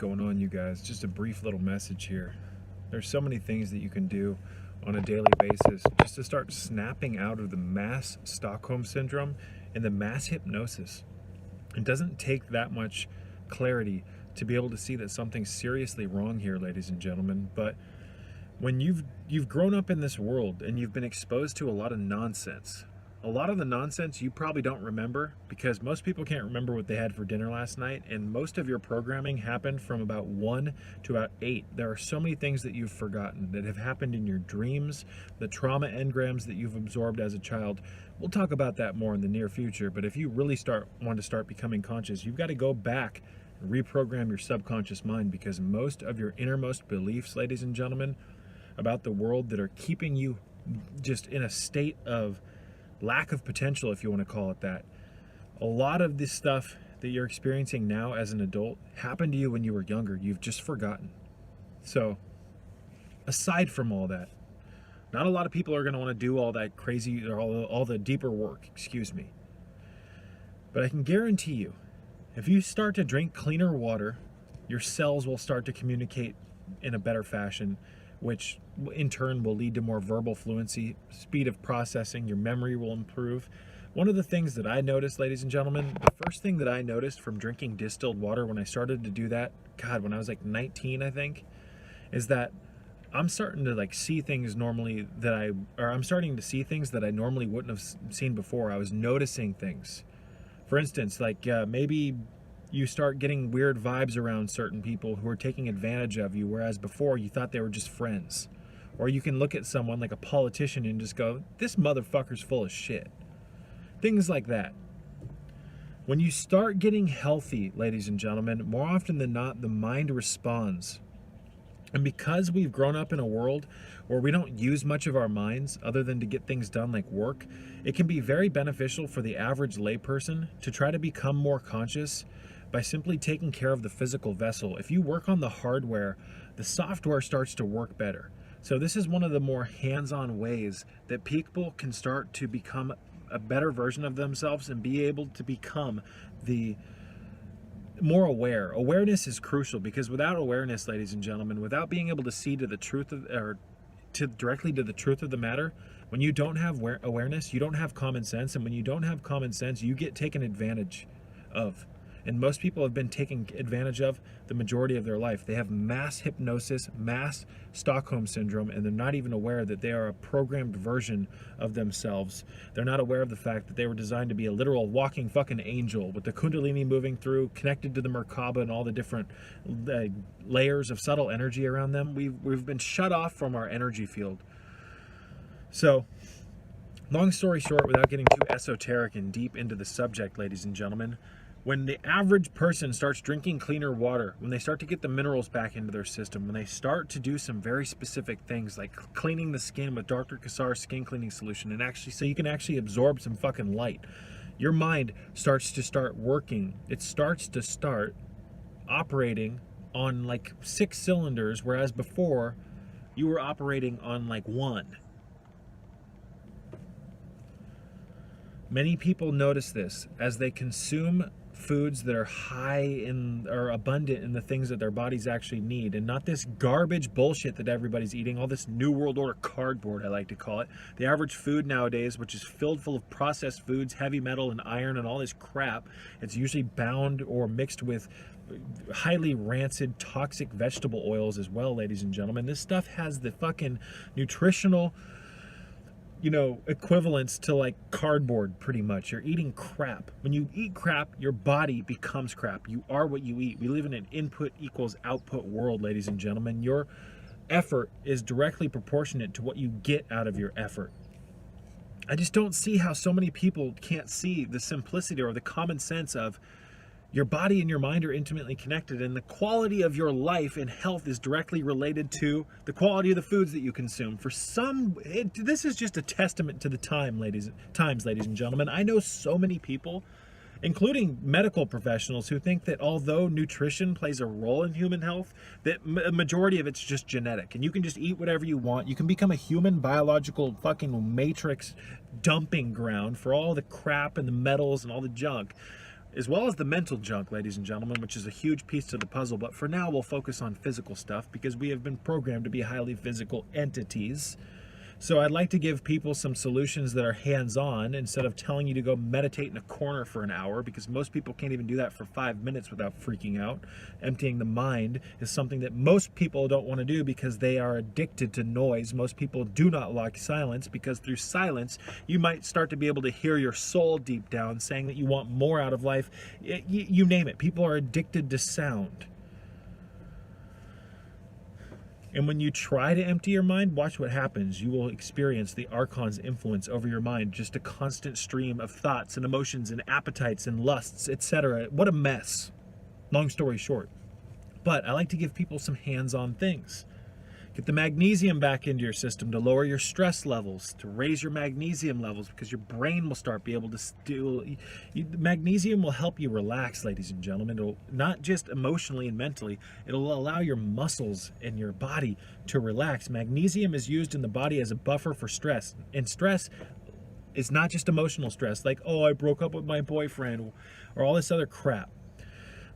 going on, you guys? Just a brief little message here. There's so many things that you can do on a daily basis just to start snapping out of the mass Stockholm syndrome and the mass hypnosis. It doesn't take that much clarity to be able to see that something's seriously wrong here, ladies and gentlemen. But when you've grown up in this world and you've been exposed to a lot of nonsense, a lot of the nonsense you probably don't remember, because most people can't remember what they had for dinner last night, and most of your programming happened from about 1 to about 8. There are so many things that you've forgotten that have happened in your dreams, the trauma engrams that you've absorbed as a child. We'll talk about that more in the near future, but if you really want to start becoming conscious, you've got to go back and reprogram your subconscious mind, because most of your innermost beliefs, ladies and gentlemen, about the world that are keeping you just in a state of lack of potential, if you want to call it that. A lot of this stuff that you're experiencing now as an adult happened to you when you were younger. You've just forgotten. So aside from all that, not a lot of people are going to want to do all that crazy or all the deeper work, excuse me. But I can guarantee you, if you start to drink cleaner water, your cells will start to communicate in a better fashion, which in turn will lead to more verbal fluency, speed of processing, your memory will improve. One of the things that I noticed, ladies and gentlemen, the first thing that I noticed from drinking distilled water when I started to do that, God, when I was like 19, I think, is that I'm starting to see things normally I'm starting to see things that I normally wouldn't have seen before. I was noticing things. For instance, maybe you start getting weird vibes around certain people who are taking advantage of you, whereas before you thought they were just friends. Or you can look at someone like a politician and just go, this motherfucker's full of shit. Things like that. When you start getting healthy, ladies and gentlemen, more often than not, the mind responds. And because we've grown up in a world where we don't use much of our minds other than to get things done like work, it can be very beneficial for the average layperson to try to become more conscious by simply taking care of the physical vessel. If you work on the hardware, the software starts to work better. So this is one of the more hands-on ways that people can start to become a better version of themselves and be able to become the more aware. Awareness is crucial, because without awareness, ladies and gentlemen, without being able to see to the truth of, directly to the truth of the matter, when you don't have awareness, you don't have common sense, and when you don't have common sense, you get taken advantage of. And most people have been taken advantage of the majority of their life. They have mass hypnosis, mass Stockholm syndrome, and they're not even aware that they are a programmed version of themselves. They're not aware of the fact that they were designed to be a literal walking fucking angel with the kundalini moving through, connected to the Merkaba and all the different layers of subtle energy around them. We've been shut off from our energy field. So, long story short, without getting too esoteric and deep into the subject, ladies and gentlemen, when the average person starts drinking cleaner water, when they start to get the minerals back into their system, when they start to do some very specific things like cleaning the skin with Dr. Kassar's skin cleaning solution, and so you can actually absorb some fucking light, your mind starts to working. It starts to start operating on 6 cylinders, whereas before you were operating on 1. Many people notice this as they consume foods that are high in or abundant in the things that their bodies actually need, and not this garbage bullshit that everybody's eating, all this New World Order cardboard, I like to call it. The average food nowadays, which is filled full of processed foods, heavy metal and iron and all this crap, it's usually bound or mixed with highly rancid, toxic vegetable oils as well, ladies and gentlemen. This stuff has the fucking nutritional equivalents to cardboard, pretty much. You're eating crap. When you eat crap, your body becomes crap. You are what you eat. We live in an input equals output world, ladies and gentlemen. Your effort is directly proportionate to what you get out of your effort. I just don't see how so many people can't see the simplicity or the common sense of your body and your mind are intimately connected, and the quality of your life and health is directly related to the quality of the foods that you consume. This is just a testament to the times, ladies and gentlemen. I know so many people, including medical professionals, who think that although nutrition plays a role in human health, that a majority of it's just genetic, and you can just eat whatever you want. You can become a human biological fucking matrix dumping ground for all the crap and the metals and all the junk. as well as the mental junk, ladies and gentlemen, which is a huge piece to the puzzle. But for now, we'll focus on physical stuff because we have been programmed to be highly physical entities. So I'd like to give people some solutions that are hands-on instead of telling you to go meditate in a corner for an hour, because most people can't even do that for 5 minutes without freaking out. Emptying the mind is something that most people don't want to do because they are addicted to noise. Most people do not like silence because through silence, you might start to be able to hear your soul deep down saying that you want more out of life. You name it. People are addicted to sound. And when you try to empty your mind, watch what happens. You will experience the Archon's influence over your mind, just a constant stream of thoughts and emotions and appetites and lusts, etc. What a mess. Long story short. But I like to give people some hands-on things. Get the magnesium back into your system to lower your stress levels, to raise your magnesium levels, because your brain will start be able to magnesium will help you relax, ladies and gentlemen. It'll not just emotionally and mentally, it'll allow your muscles and your body to relax. Magnesium is used in the body as a buffer for stress, and stress is not just emotional stress, like, oh, I broke up with my boyfriend, or all this other crap.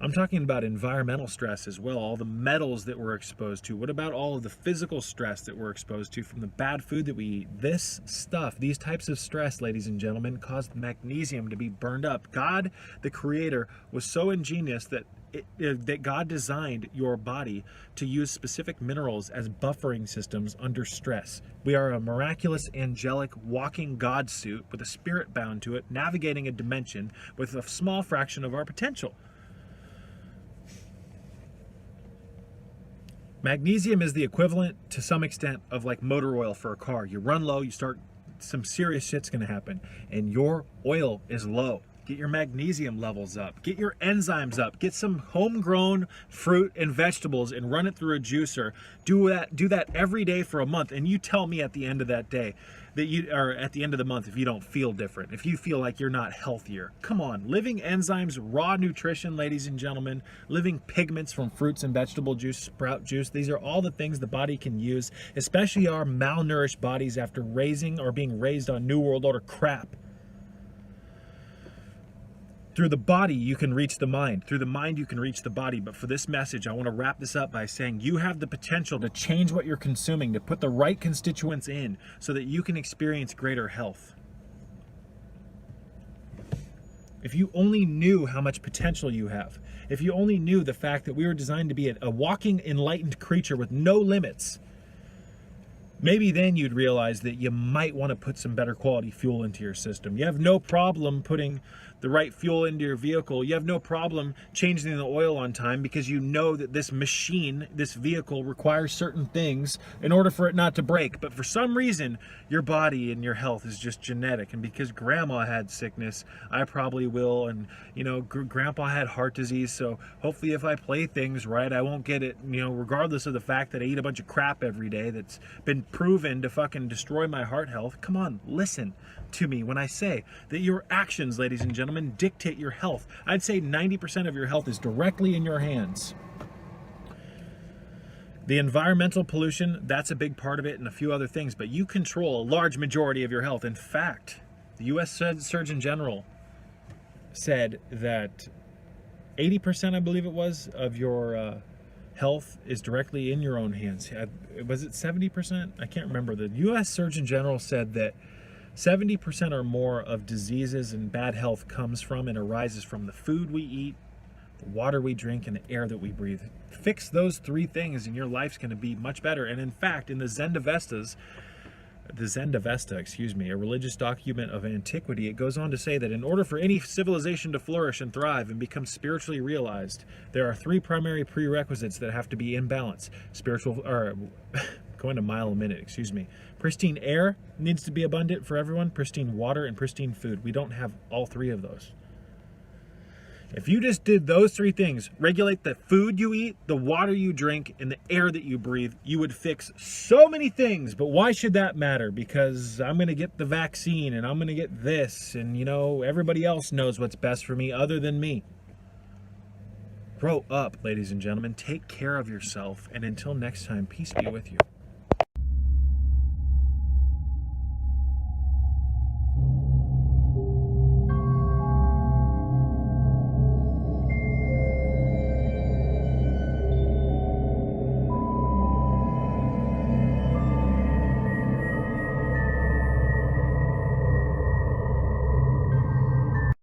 I'm talking about environmental stress as well, all the metals that we're exposed to. What about all of the physical stress that we're exposed to from the bad food that we eat? This stuff, these types of stress, ladies and gentlemen, caused magnesium to be burned up. God, the creator, was so ingenious that that God designed your body to use specific minerals as buffering systems under stress. We are a miraculous, angelic, walking God suit with a spirit bound to it, navigating a dimension with a small fraction of our potential. Magnesium is the equivalent to some extent of like motor oil for a car. You run low, you start, some serious shit's gonna happen, and your oil is low. Get your magnesium levels up, get your enzymes up, get some homegrown fruit and vegetables and run it through a juicer. Do that every day for a month, and you tell me at the end of that day that you are at the end of the month if you don't feel different, if you feel like you're not healthier. Come on, living enzymes, raw nutrition, ladies and gentlemen, living pigments from fruits and vegetable juice, sprout juice, these are all the things the body can use, especially our malnourished bodies after raising or being raised on New World Order crap. Through the body, you can reach the mind. Through the mind, you can reach the body. But for this message, I want to wrap this up by saying you have the potential to change what you're consuming, to put the right constituents in so that you can experience greater health. If you only knew how much potential you have, if you only knew the fact that we were designed to be a walking, enlightened creature with no limits, maybe then you'd realize that you might want to put some better quality fuel into your system. You have no problem putting the right fuel into your vehicle. You have no problem changing the oil on time because you know that this machine, this vehicle, requires certain things in order for it not to break. But for some reason, your body and your health is just genetic. And because grandma had sickness, I probably will. And, you know, grandpa had heart disease. So hopefully if I play things right, I won't get it, you know, regardless of the fact that I eat a bunch of crap every day that's been proven to fucking destroy my heart health. Come on, listen to me when I say that your actions, ladies and gentlemen, dictate your health. I'd say 90% of your health is directly in your hands. The environmental pollution, that's a big part of it, and a few other things, but you control a large majority of your health. In fact, the U.S. Surgeon General said that 80%, I believe it was, of your health is directly in your own hands. Was it 70%? I can't remember. The U.S. Surgeon General said that 70% or more of diseases and bad health comes from and arises from the food we eat, the water we drink, and the air that we breathe. Fix those three things and your life's going to be much better. And in fact, in the Zendavesta, a religious document of antiquity, it goes on to say that in order for any civilization to flourish and thrive and become spiritually realized, there are three primary prerequisites that have to be in balance. Going a mile a minute, excuse me. Pristine air needs to be abundant for everyone, pristine water, and pristine food. We don't have all three of those. If you just did those three things, regulate the food you eat, the water you drink, and the air that you breathe, you would fix so many things. But why should that matter? Because I'm going to get the vaccine and I'm going to get this, and you know, everybody else knows what's best for me other than me. Grow up, ladies and gentlemen. Take care of yourself, and until next time, peace be with you.